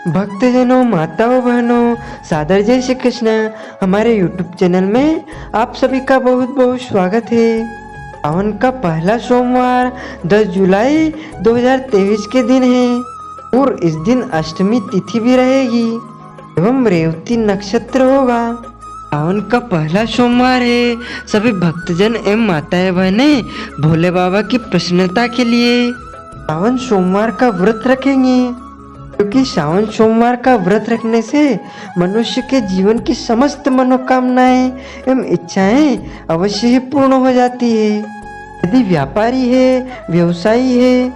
भक्तजनों, माताओं, बहनों, सादर जय श्री कृष्ण। हमारे YouTube चैनल में आप सभी का बहुत बहुत स्वागत है। सावन का पहला सोमवार 10 जुलाई 2023 के दिन है और इस दिन अष्टमी तिथि भी रहेगी एवं रेवती नक्षत्र होगा। सावन का पहला सोमवार है। सभी भक्तजन एवं माताएं बहनें भोले बाबा की प्रसन्नता के लिए सावन सोमवार का व्रत रखेंगे, क्योंकि सावन सोमवार का व्रत रखने से मनुष्य के जीवन की समस्त मनोकामनाएं एवं इच्छाएं अवश्य ही पूर्ण हो जाती है। यदि व्यापारी है, व्यवसायी है,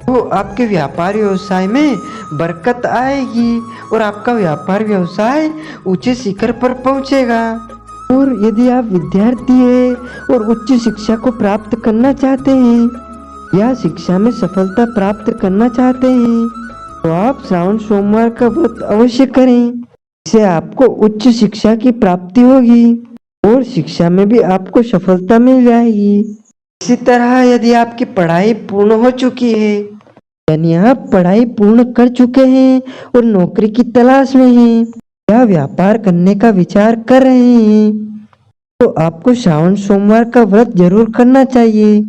तो आपके व्यापार व्यवसाय में बरकत आएगी और आपका व्यापार व्यवसाय ऊंचे शिखर पर पहुंचेगा। और यदि आप विद्यार्थी हैं और उच्च शिक्षा को प्राप्त करना चाहते हैं या शिक्षा में सफलता प्राप्त करना चाहते हैं, तो आप श्रावण सोमवार का व्रत अवश्य करें। इससे आपको उच्च शिक्षा की प्राप्ति होगी और शिक्षा में भी आपको सफलता मिल जाएगी। इसी तरह यदि आपकी पढ़ाई पूर्ण हो चुकी है, यानी आप पढ़ाई पूर्ण कर चुके हैं और नौकरी की तलाश में हैं या व्यापार करने का विचार कर रहे हैं, तो आपको श्रावण सोमवार का व्रत जरूर करना चाहिए।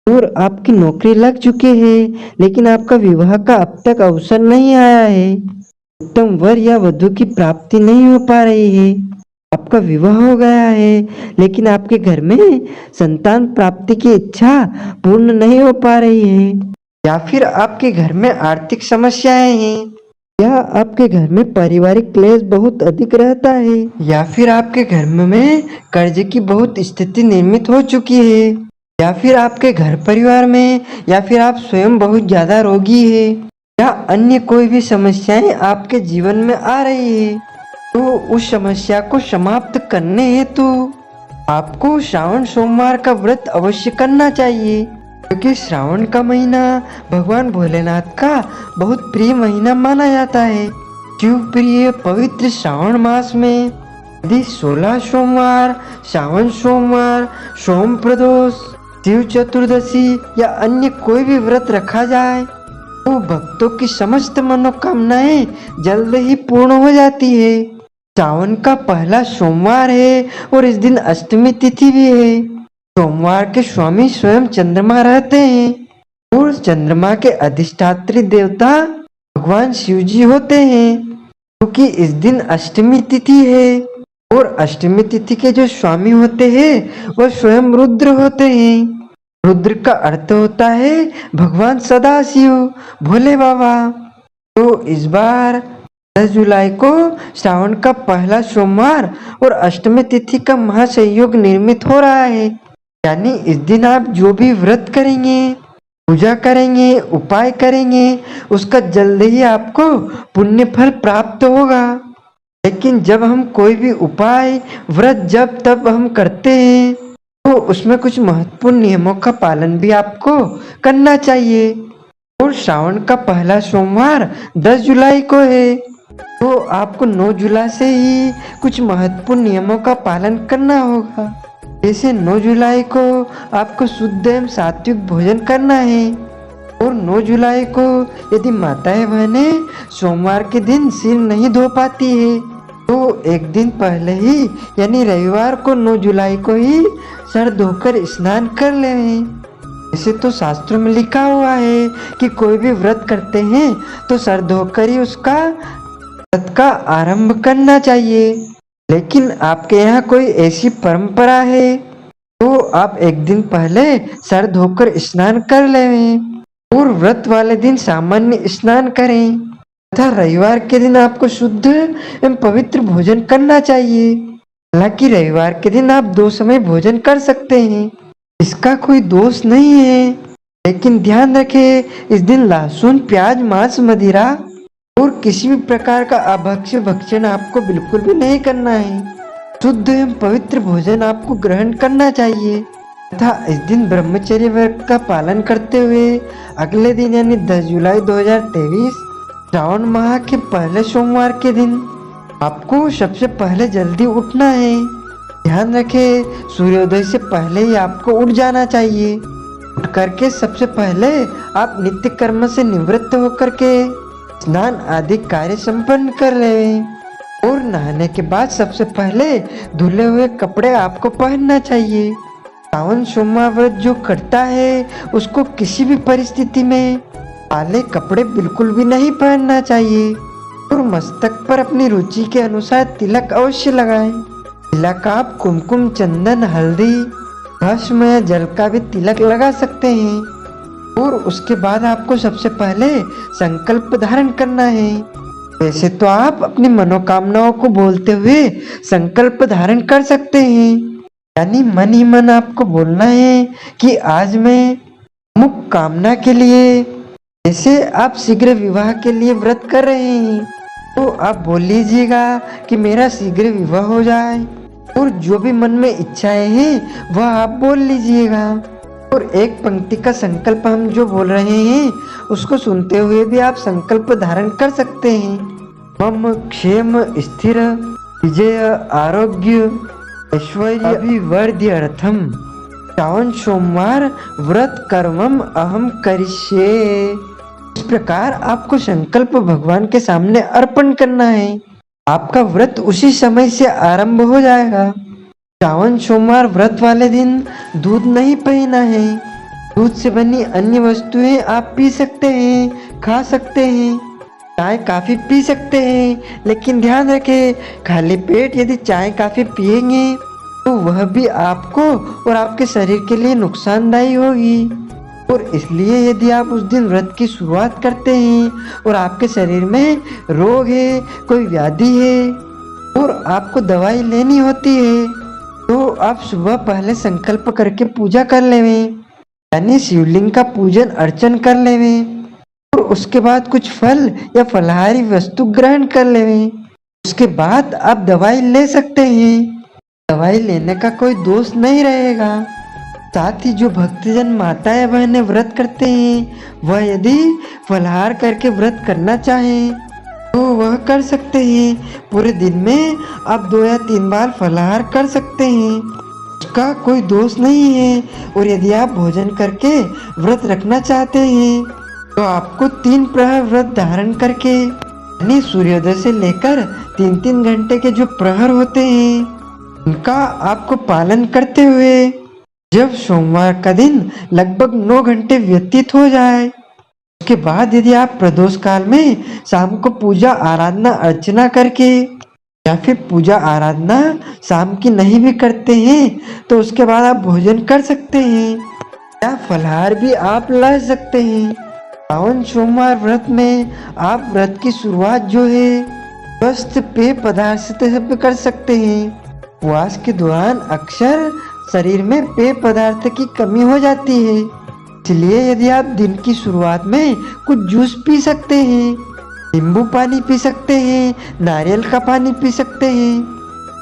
और आपकी नौकरी लग चुकी है लेकिन आपका विवाह का अब तक अवसर नहीं आया है, उत्तम वर या वधु की प्राप्ति नहीं हो पा रही है, आपका विवाह हो गया है लेकिन आपके घर में संतान प्राप्ति की इच्छा पूर्ण नहीं हो पा रही है, या फिर आपके घर में आर्थिक समस्याएं हैं, या आपके घर में पारिवारिक क्लेश बहुत अधिक रहता है, या फिर आपके घर में कर्ज की बहुत स्थिति निर्मित हो चुकी है, या फिर आपके घर परिवार में, या फिर आप स्वयं बहुत ज्यादा रोगी है, या अन्य कोई भी समस्याएं आपके जीवन में आ रही है, तो उस समस्या को समाप्त करने हेतु आपको श्रावण सोमवार का व्रत अवश्य करना चाहिए। क्योंकि श्रावण का महीना भगवान भोलेनाथ का बहुत प्रिय महीना माना जाता है। शिव प्रिय पवित्र श्रावण मास में यदि 16 सोमवार, श्रावण सोमवार, सोम प्रदोष, शिव चतुर्दशी या अन्य कोई भी व्रत रखा जाए तो भक्तों की समस्त मनोकामनाएं जल्द ही पूर्ण हो जाती है। सावन का पहला सोमवार है और इस दिन अष्टमी तिथि भी है। सोमवार के स्वामी स्वयं चंद्रमा रहते हैं और चंद्रमा के अधिष्ठात्री देवता भगवान शिव जी होते हैं, क्योंकि इस दिन अष्टमी तिथि है और अष्टमी तिथि के जो स्वामी होते हैं वह स्वयं रुद्र होते हैं। रुद्र का अर्थ होता है भगवान सदाशिव, भोले बाबा। तो इस बार 10 जुलाई को श्रावण का पहला सोमवार और अष्टमी तिथि का महासंयोग निर्मित हो रहा है, यानी इस दिन आप जो भी व्रत करेंगे, पूजा करेंगे, उपाय करेंगे, उसका जल्द ही आपको पुण्य फल प्राप्त होगा। लेकिन जब हम कोई भी उपाय, व्रत जब तब हम करते हैं तो उसमें कुछ महत्वपूर्ण नियमों का पालन भी आपको करना चाहिए। और श्रावण का पहला सोमवार 10 जुलाई को है, तो आपको 9 जुलाई से ही कुछ महत्वपूर्ण नियमों का पालन करना होगा। जैसे 9 जुलाई को आपको शुद्ध एवं सात्विक भोजन करना है, और 9 जुलाई को यदि माताएं बहनें सोमवार के दिन सिर नहीं धो पाती है तो एक दिन पहले ही यानी रविवार को 9 जुलाई को ही सर धोकर स्नान कर लें। वैसे तो शास्त्रों में लिखा हुआ है कि कोई भी व्रत करते हैं तो सर धोकर ही उसका व्रत का आरंभ करना चाहिए, लेकिन आपके यहाँ कोई ऐसी परंपरा है तो आप एक दिन पहले सर धोकर स्नान कर लें और व्रत वाले दिन सामान्य स्नान करें तथा रविवार के दिन आपको शुद्ध एवं पवित्र भोजन करना चाहिए। हालांकि रविवार के दिन आप 2 समय भोजन कर सकते हैं, इसका कोई दोष नहीं है, लेकिन ध्यान रखें इस दिन लहसुन, प्याज, मांस, मदिरा और किसी भी प्रकार का अभक्ष्य भक्षण आपको बिल्कुल भी नहीं करना है। शुद्ध एवं पवित्र भोजन आपको ग्रहण करना चाहिए तथा इस दिन ब्रह्मचर्य व्रत का पालन करते हुए अगले दिन यानी 10 जुलाई 2023 श्रावण माह के पहले सोमवार के दिन आपको सबसे पहले जल्दी उठना है। ध्यान रखें सूर्योदय से पहले ही आपको उठ जाना चाहिए। उठ करके सबसे पहले आप नित्य कर्म से निवृत्त होकर के स्नान आदि कार्य संपन्न कर लें। और नहाने के बाद सबसे पहले धुले हुए कपड़े आपको पहनना चाहिए। सावन सोमवार व्रत जो करता है उसको किसी भी परिस्थिति में काले कपड़े बिल्कुल भी नहीं पहनना चाहिए। और मस्तक पर अपनी रुचि के अनुसार तिलक अवश्य लगाएं। तिलक आप कुमकुम, चंदन, हल्दी, भस्म या जल का भी तिलक लगा सकते हैं। और उसके बाद आपको सबसे पहले संकल्प धारण करना है। वैसे तो आप अपनी मनोकामनाओं को बोलते हुए संकल्प धारण कर सकते हैं, यानी मन ही मन आपको बोलना है कि आज मैं अमुक कामना के लिए, जैसे आप शीघ्र विवाह के लिए व्रत कर रहे हैं तो आप बोल लीजिएगा कि मेरा शीघ्र विवाह हो जाए। और जो भी मन में इच्छाएं हैं वह आप बोल लीजिएगा। और एक पंक्ति का संकल्प हम जो बोल रहे हैं उसको सुनते हुए भी आप संकल्प धारण कर सकते हैं। मम क्षेम स्थिर विजय आरोग्य ऐश्वर्य अभिवर्ध्यर्थम श्रावण सोमवार व्रत कर्मम अहम करिष्ये। इस प्रकार आपको संकल्प भगवान के सामने अर्पण करना है। आपका व्रत उसी समय से आरंभ हो जाएगा। श्रावण सोमवार व्रत वाले दिन दूध नहीं पीना है। दूध से बनी अन्य वस्तुएं आप पी सकते हैं, खा सकते हैं। चाय काफी पी सकते हैं, लेकिन ध्यान रखें खाली पेट यदि चाय काफी पिएंगे तो वह भी आपको और आपके शरीर के लिए नुकसानदायी होगी। और इसलिए यदि आप उस दिन व्रत की शुरुआत करते हैं और आपके शरीर में रोग है, कोई व्याधि है और आपको दवाई लेनी होती है तो आप सुबह पहले संकल्प करके पूजा कर लेवें, यानी शिवलिंग का पूजन अर्चन कर लेवें। और उसके बाद कुछ फल या फलहारी वस्तु ग्रहण कर लेवें। उसके बाद आप दवाई ले सकते हैं। दवाई लेने का कोई दोष नहीं रहेगा। साथ ही जो भक्तजन माता या बहनें व्रत करते हैं वह यदि फलहार करके व्रत करना चाहें तो वह कर सकते हैं। पूरे दिन में आप 2 या 3 बार फलाहार कर सकते हैं, उसका कोई दोष नहीं है। और यदि आप भोजन करके व्रत रखना चाहते हैं तो आपको 3 प्रहर व्रत धारण करके, यानी सूर्योदय से लेकर 3-3 घंटे के जो प्रहर होते हैं उनका आपको पालन करते हुए जब सोमवार का दिन लगभग 9 घंटे व्यतीत हो जाए उसके बाद यदि आप प्रदोष काल में शाम को पूजा आराधना अर्चना करके, या फिर पूजा आराधना शाम की नहीं भी करते हैं तो उसके बाद आप भोजन कर सकते हैं या फलहार भी आप ला सकते हैं। श्रावण सोमवार व्रत में आप व्रत की शुरुआत जो है स्वस्थ पेय पदार्थ से कर सकते हैं। उपवास के दौरान अक्सर शरीर में पेय पदार्थ की कमी हो जाती है, इसलिए यदि आप दिन की शुरुआत में कुछ जूस पी सकते हैं, नींबू पानी पी सकते हैं, नारियल का पानी पी सकते हैं,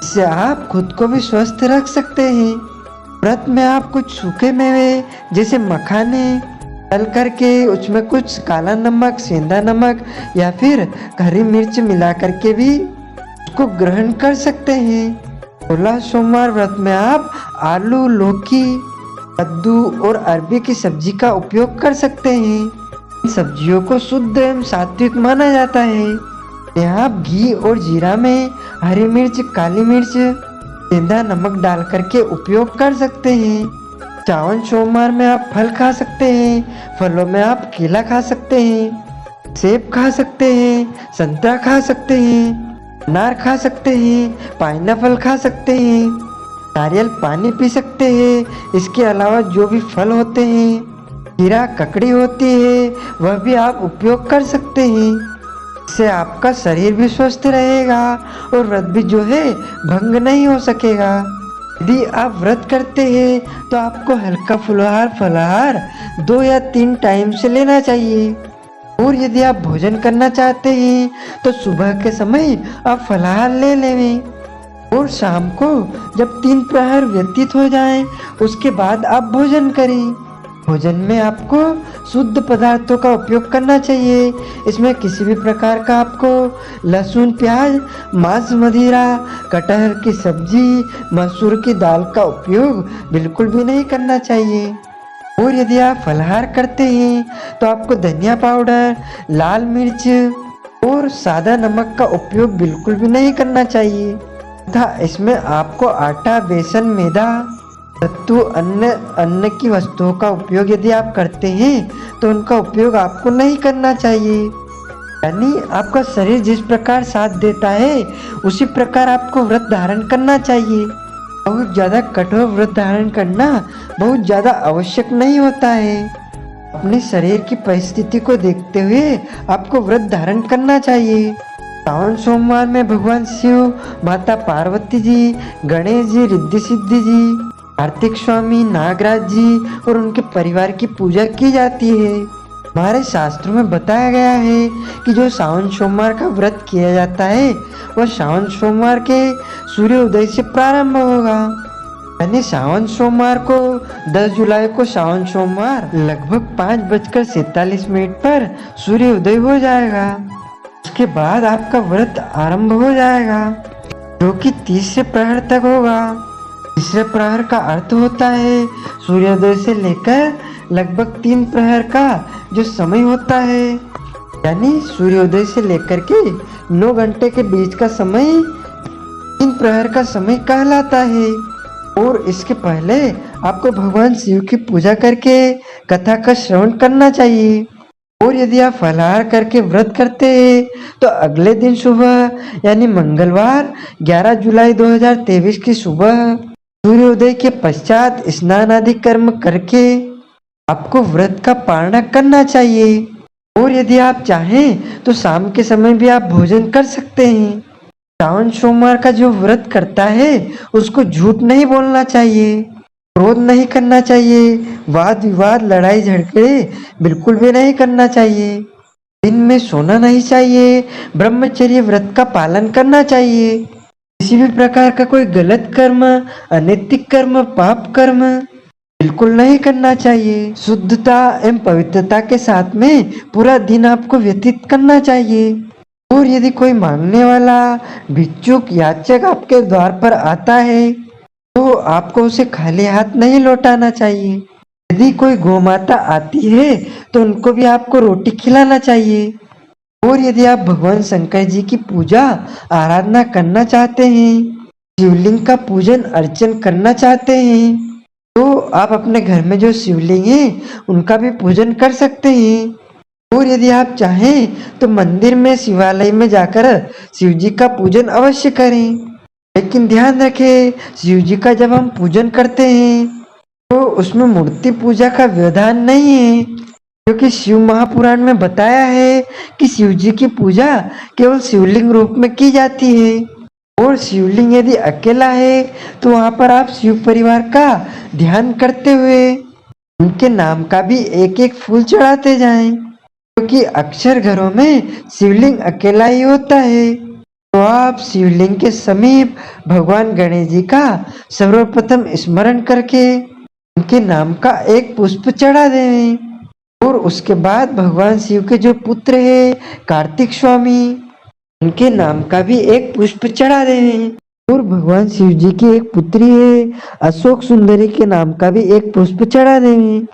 इससे आप खुद को भी स्वस्थ रख सकते हैं। व्रत में आप कुछ सूखे मेवे जैसे मखाने तल करके उसमें कुछ काला नमक, सेंधा नमक या फिर हरी मिर्च मिला करके भी उसको ग्रहण कर सकते हैं। 16 सोमवार व्रत में आप आलू, लौकी, कद्दू और अरबी की सब्जी का उपयोग कर सकते हैं। इन सब्जियों को शुद्ध एवं सात्विक माना जाता है। यहाँ आप घी और जीरा में हरी मिर्च, काली मिर्च, सेंधा नमक डाल करके उपयोग कर सकते हैं। श्रावण सोमवार में आप फल खा सकते हैं। फलों में आप केला खा सकते हैं, सेब खा सकते हैं, संतरा खा सकते हैं, अनार खा सकते हैं, पाइनएप्पल खा सकते हैं, नारियल पानी पी सकते हैं। इसके अलावा जो भी फल होते हैं, खीरा, ककड़ी होती है, वह भी आप उपयोग कर सकते हैं। इससे आपका शरीर भी स्वस्थ रहेगा और व्रत भी जो है भंग नहीं हो सकेगा। यदि आप व्रत करते हैं तो आपको हल्का फलाहार 2 या 3 टाइम से लेना चाहिए। और यदि आप भोजन करना चाहते हैं तो सुबह के समय आप फलाहार ले लेवें और शाम को जब 3 प्रहर व्यतीत हो जाएं उसके बाद आप भोजन करें। भोजन में आपको शुद्ध पदार्थों का उपयोग करना चाहिए। इसमें किसी भी प्रकार का आपको लहसुन, प्याज, मांस, मदिरा, कटहल की सब्जी, मसूर की दाल का उपयोग बिल्कुल भी नहीं करना चाहिए। और यदि आप फलाहार करते हैं तो आपको धनिया पाउडर, लाल मिर्च, और सादा नमक का उपयोग बिल्कुल भी नहीं करना चाहिए तथा इसमें आपको आटा, बेसन, मैदा, सत्तू, अन्य अन्न की वस्तुओं का उपयोग यदि आप करते हैं तो उनका उपयोग आपको नहीं करना चाहिए। यानी आपका शरीर जिस प्रकार साथ देता है उसी प्रकार आपको व्रत धारण करना चाहिए। बहुत ज़्यादा कठोर व्रत धारण करना बहुत ज़्यादा आवश्यक नहीं होता है। अपने शरीर की परिस्थिति को देखते हुए आपको व्रत धारण करना चाहिए। सावन सोमवार में भगवान शिव, माता पार्वती जी, गणेश जी, रिद्धि सिद्धि जी, कार्तिक स्वामी, नागराज जी और उनके परिवार की पूजा की जाती है। हमारे शास्त्रों में बताया गया है कि जो सावन सोमवार का व्रत किया जाता है वह सावन सोमवार के सूर्य उदय से प्रारंभ होगा। यानी सावन सोमवार को 10 जुलाई को सावन सोमवार लगभग 5:47 पर सूर्य उदय हो जाएगा। उसके बाद आपका व्रत आरंभ हो जाएगा जो कि तीसरे प्रहर तक होगा। तीसरे प्रहर का अर्थ होता है सूर्योदय से लेकर लगभग 3 प्रहर का जो समय होता है। यानी सूर्योदय से लेकर के 9 घंटे के बीच का समय 3 प्रहर का समय कहलाता है। और इसके पहले आपको भगवान शिव की पूजा करके कथा का श्रवण करना चाहिए। और यदि आप फलाहार करके व्रत करते हैं तो अगले दिन सुबह यानी मंगलवार 11 जुलाई 2023 की सुबह सूर्योदय के पश्चात स्नान आदि कर्म करके आपको व्रत का पालना करना चाहिए। और यदि आप चाहें तो शाम के समय भी आप भोजन कर सकते हैं। सावन सोमवार का जो व्रत करता है उसको झूठ नहीं बोलना चाहिए, क्रोध नहीं करना चाहिए, वाद विवाद, लड़ाई झगड़े बिल्कुल भी नहीं करना चाहिए, दिन में सोना नहीं चाहिए, ब्रह्मचर्य व्रत का पालन करना चाहिए। किसी भी प्रकार का कोई गलत कर्म, अनैतिक कर्म, पाप कर्म बिल्कुल नहीं करना चाहिए। शुद्धता एवं पवित्रता के साथ में पूरा दिन आपको व्यतीत करना चाहिए। और यदि कोई मांगने वाला, भिक्षुक, याचक आपके द्वार पर आता है तो आपको उसे खाली हाथ नहीं लौटाना चाहिए। यदि कोई गौ माता आती है तो उनको भी आपको रोटी खिलाना चाहिए। और यदि आप भगवान शंकर जी की पूजा आराधना करना चाहते हैं, शिवलिंग का पूजन अर्चन करना चाहते हैं तो आप अपने घर में जो शिवलिंग है उनका भी पूजन कर सकते हैं। और यदि आप चाहें तो मंदिर में, शिवालय में जाकर शिव जी का पूजन अवश्य करें। लेकिन ध्यान रखें, शिव जी का जब हम पूजन करते हैं तो उसमें मूर्ति पूजा का विधान नहीं है, क्योंकि शिव महापुराण में बताया है कि शिव जी की पूजा केवल शिवलिंग रूप में की जाती है। और शिवलिंग यदि अकेला है तो वहाँ पर आप शिव परिवार का ध्यान करते हुए उनके नाम का भी एक एक फूल चढ़ाते जाएं, क्योंकि अक्सर घरों में शिवलिंग अकेला ही होता है। तो आप शिवलिंग के समीप भगवान गणेश जी का सर्वप्रथम स्मरण करके उनके नाम का एक पुष्प चढ़ा दें। और उसके बाद भगवान शिव के जो पुत्र है कार्तिक स्वामी, उनके नाम का भी एक पुष्प चढ़ा दें। और भगवान शिव जी की एक पुत्री है अशोक सुंदरी के नाम का भी एक पुष्प चढ़ा दें।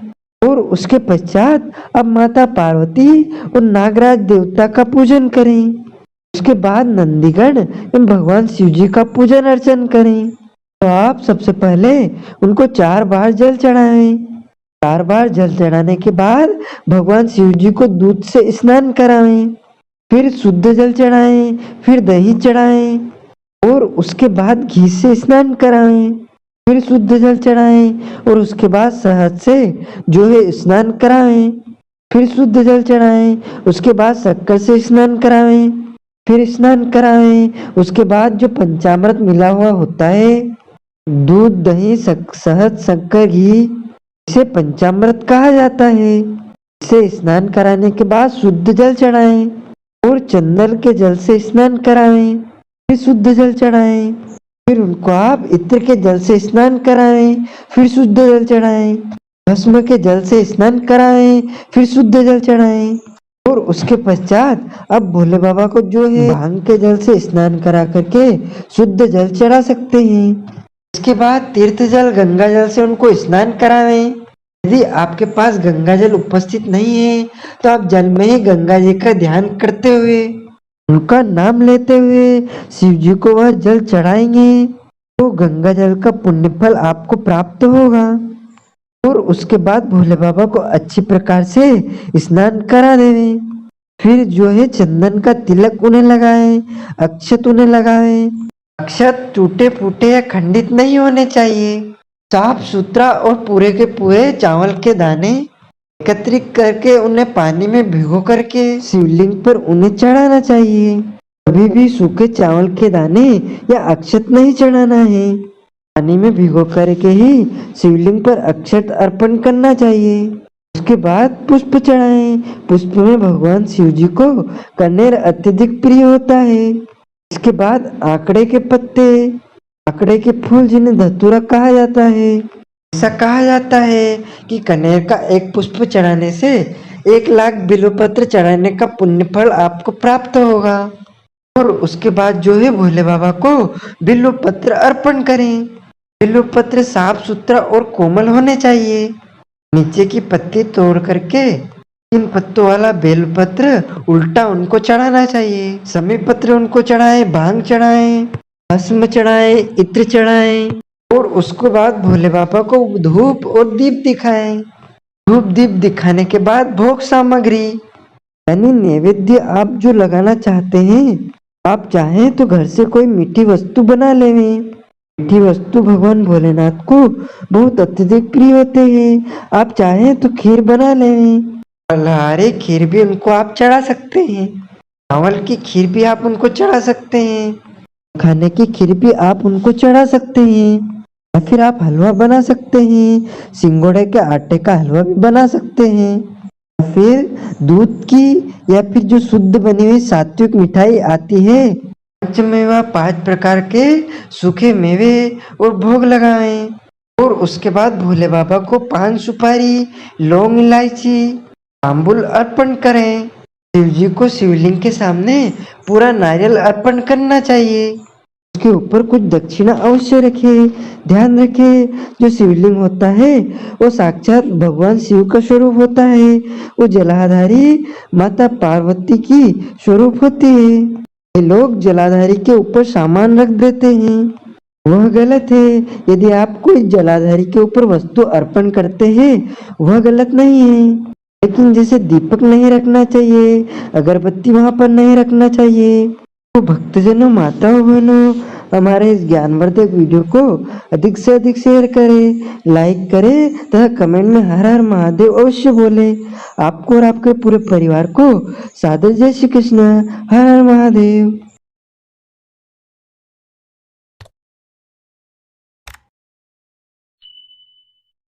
और उसके पश्चात अब माता पार्वती और नागराज देवता का पूजन करें। उसके बाद नंदीगण एवं भगवान शिव जी का पूजन अर्चन करें। तो आप सबसे पहले उनको 4 बार जल चढ़ाएं। 4 बार जल चढ़ाने के बाद भगवान शिव जी को दूध से स्नान कराएं, फिर शुद्ध जल चढ़ाएं, फिर दही चढ़ाएं और उसके बाद घी से स्नान कराएं, फिर शुद्ध जल चढ़ाएं और उसके बाद शहद से जो है स्नान कराएं, फिर शुद्ध जल चढ़ाएं, उसके बाद शक्कर से स्नान कराएं, फिर स्नान कराएं। उसके बाद जो पंचामृत मिला हुआ होता है, दूध, दही, शहद, शक्कर, घी, इसे पंचामृत कहा जाता है। इसे स्नान कराने के बाद शुद्ध जल चढ़ाएं और चंदन के जल से स्नान कराएं, फिर शुद्ध जल चढ़ाएं, फिर उनको आप इत्र के जल से स्नान कराएं, फिर शुद्ध जल चढ़ाएं, भस्म के जल से स्नान कराएं, फिर शुद्ध जल चढ़ाएं। और उसके पश्चात अब भोले बाबा को जो है भांग के जल से स्नान करा करके शुद्ध जल चढ़ा सकते हैं। इसके बाद तीर्थ जल, गंगा जल से उनको स्नान कराएं। यदि आपके पास गंगा जल उपस्थित नहीं है तो आप जल में ही गंगा जी का ध्यान करते हुए उनका नाम लेते हुए शिव जी को वह जल चढ़ाएंगे तो गंगा जल का पुण्य फल आपको प्राप्त होगा। और उसके बाद भोले बाबा को अच्छी प्रकार से स्नान करा देवे। फिर जो है चंदन का तिलक उन्हें लगाए, अक्षत उन्हें लगाए। अक्षत टूटे फूटे या खंडित नहीं होने चाहिए। साफ सुथरा और पूरे के पूरे चावल के दाने एकत्रित करके उन्हें पानी में भिगो करके शिवलिंग पर उन्हें चढ़ाना चाहिए। कभी भी सूखे चावल के दाने या अक्षत नहीं चढ़ाना है। पानी में भिगो करके ही शिवलिंग पर अक्षत अर्पण करना चाहिए। उसके बाद पुष्प चढ़ाएं। पुष्प में भगवान शिव जी को कनेर अत्यधिक प्रिय होता है। इसके बाद आंकड़े के पत्ते, आंकड़े के फूल जिन्हें धतूरा कहा जाता है। ऐसा कहा जाता है कि कनेर का एक पुष्प चढ़ाने से 1,00,000 बिल्वपत्र चढ़ाने का पुण्य फल आपको प्राप्त होगा। और उसके बाद जो है भोले बाबा को बिल्वपत्र अर्पण करें। बिल्वपत्र साफ सुथरा और कोमल होने चाहिए। नीचे की पत्ती तोड़ करके 3 पत्तों वाला बेलपत्र उल्टा उनको चढ़ाना चाहिए। समी पत्र उनको चढ़ाए, भांग चढ़ाए, भस्म चढ़ाए, इत्र चढ़ाए। और उसके बाद भोले बाबा को धूप और दीप दिखाएं। धूप दीप दिखाने के बाद भोग सामग्री यानी नैवेद्य आप जो लगाना चाहते हैं, आप चाहें तो घर से कोई मीठी वस्तु बना लेवें। मीठी वस्तु भगवान भोलेनाथ को बहुत अत्यधिक प्रिय होते हैं। आप चाहें तो खीर बना लेवें। फलहारी खीर भी उनको आप चढ़ा सकते हैं। चावल की खीर भी आप उनको चढ़ा सकते हैं। खाने की खीर भी आप उनको चढ़ा सकते हैं। या फिर आप हलवा बना सकते हैं। सिंगोड़े के आटे का हलवा भी बना सकते हैं। या फिर दूध की या फिर जो शुद्ध बनी हुई सात्विक मिठाई आती है, पंचमेवा 5 प्रकार के सूखे मेवे और भोग लगाएं। और उसके बाद भोले बाबा को पान सुपारी, लौंग इलायची, तांबुल अर्पण करें। शिव जी को शिवलिंग के सामने पूरा नारियल अर्पण करना चाहिए। उसके ऊपर कुछ दक्षिणा अवश्य रखें। ध्यान रखें, जो शिवलिंग होता है वो साक्षात भगवान शिव का स्वरूप होता है। वो जलाधारी माता पार्वती की स्वरूप होती है। ये लोग जलाधारी के ऊपर सामान रख देते हैं, वह गलत है। यदि आप कोई जलाधारी के ऊपर वस्तु अर्पण करते हैं वह गलत नहीं है। लेकिन जैसे दीपक नहीं रखना चाहिए, अगरबत्ती वहां पर नहीं रखना चाहिए। तो भक्तजनों, माताओं, बहनों, हमारे इस ज्ञानवर्धक वीडियो को अधिक से अधिक शेयर करें, लाइक करें तथा कमेंट में हर हर महादेव अवश्य बोले। आपको और आपके पूरे परिवार को सादर जय श्री कृष्ण। हर हर महादेव।